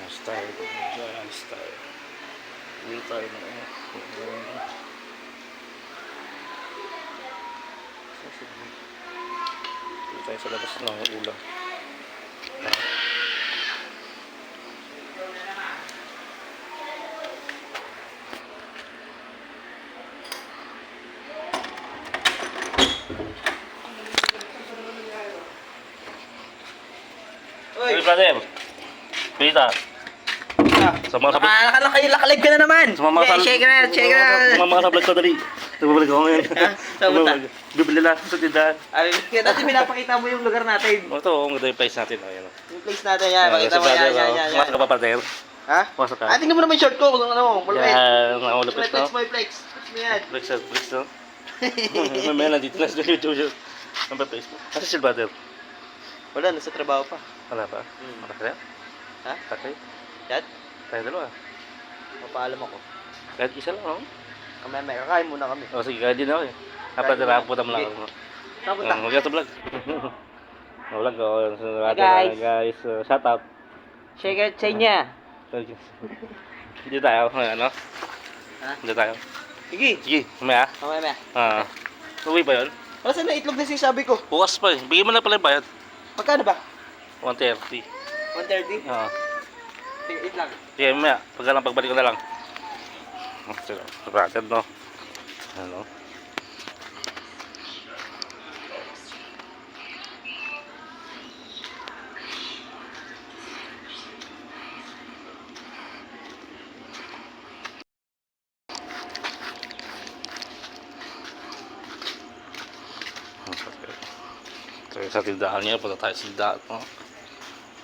Style. Giant style. Hindi tayo na Dito tayo sa labas ng ulam. Hey brother, Pita. Sa mga Nakalive ka na naman. Shake na. Sa mga vlog ko dali. Nagbabalik ako ngayon. Saan mo ta? Bibili lang sa tindahan. Kaya natin pinapakita mo yung lugar natin. Ito, ang ganda yung place natin. Ayan. Yung place natin yan. Pakita mo yan. Masok ka pa partner? Ha? Masok ka? Tingnan mo naman yung short ko. Kung ano, yan, nakulapit no? Flex mo yan. Flex no? May nandito na sa YouTube. Ang pa place mo? Kasi si brother? Wala, nasa trabaho pa. Wala pa? Makakaya? Ha? Kakaya? Dad? Tayo dalawa. Mapaalam ako. Kahit isa lang no? May kakain muna kami. O sige, kahit din ako eh. Napunta mo lang ako. Napunta? Mag-gato vlog. Vlog ko. Guys. Shout out. Shake it sa inyo. Hindi tayo. Ano? Ha? Hindi tayo. Sige. Mamaya. Mamaya. Uwi ba yun? Wala saan na itlog na sinasabi ko? Bukas pa eh. Bigyan mo na pala yung bayad. Magkano ba? 130. 130? Oo. Sige, lang. Sige, mamaya. Pagbalik ko na lang. Rated no? Ano? Sa tindahan niya, punta tayo sa tindahan no?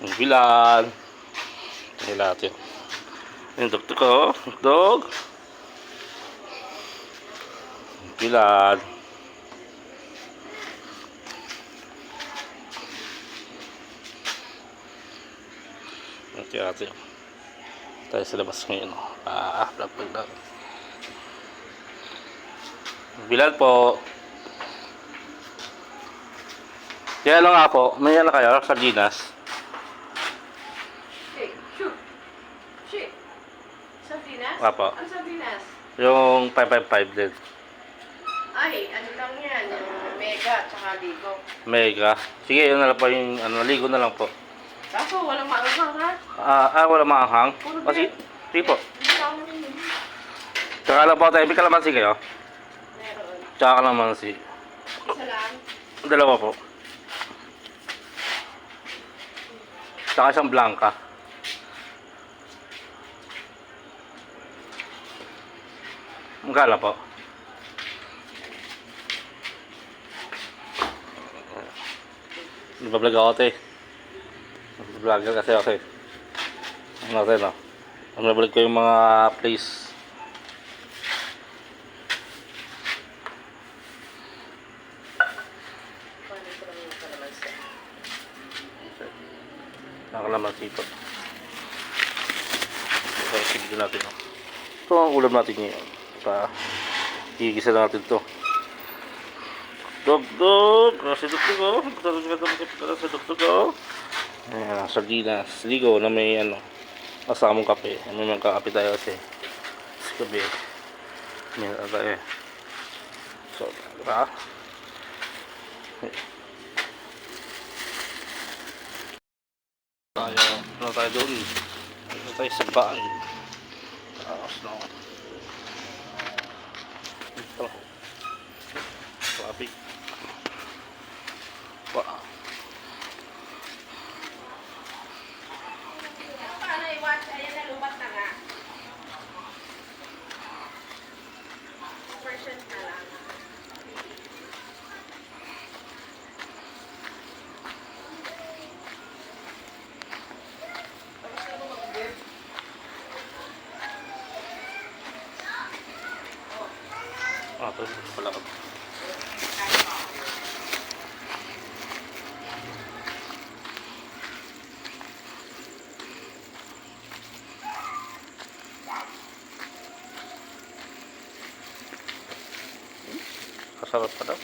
Yung bilan yung lahat yun yung dog ko dog yung bilan ate tayo sa labas ngayon vlog lang bilan po. Kaya lang nga po, may ano kayo, sardinas. Shit. Sardinas? Apo. Ano sardinas? Yung 555 din. Ay, ano lang yan, yung mega, tsaka ligo. Mega. Sige, yun na lang po yung ligo na lang po. Kaso, walang maanghang ha? Wala maanghang. Kasi, sige po. Hindi ako namin. Tsaka lang po tayo, may kalamansi kayo? Meron. Tsaka kalamansi. Isa lang. Dalawa po. Tsaka isang blanca. Magkala po. Nagbablog ako ate. Vlogger kasi ako eh. Ano natin no? Nagbablog ko yung mga place. Nakalamansi po. Okay, sige natin no? Ito ang ulam natin ngayon. Igisa natin to. Dog. Kasi dugtog ko. Ayan, sardinas. Ligo na may kasamang kape. May magkakape tayo kasi. Sa gabi. May tayo. So, diba? Tayo doon. Tayo sa bahay. Tapos no. Ito. Traffic. Paano i-watch? Ayan na, lumat na nga. Percent na lang. Ito pala ko. Kasarap pa daw.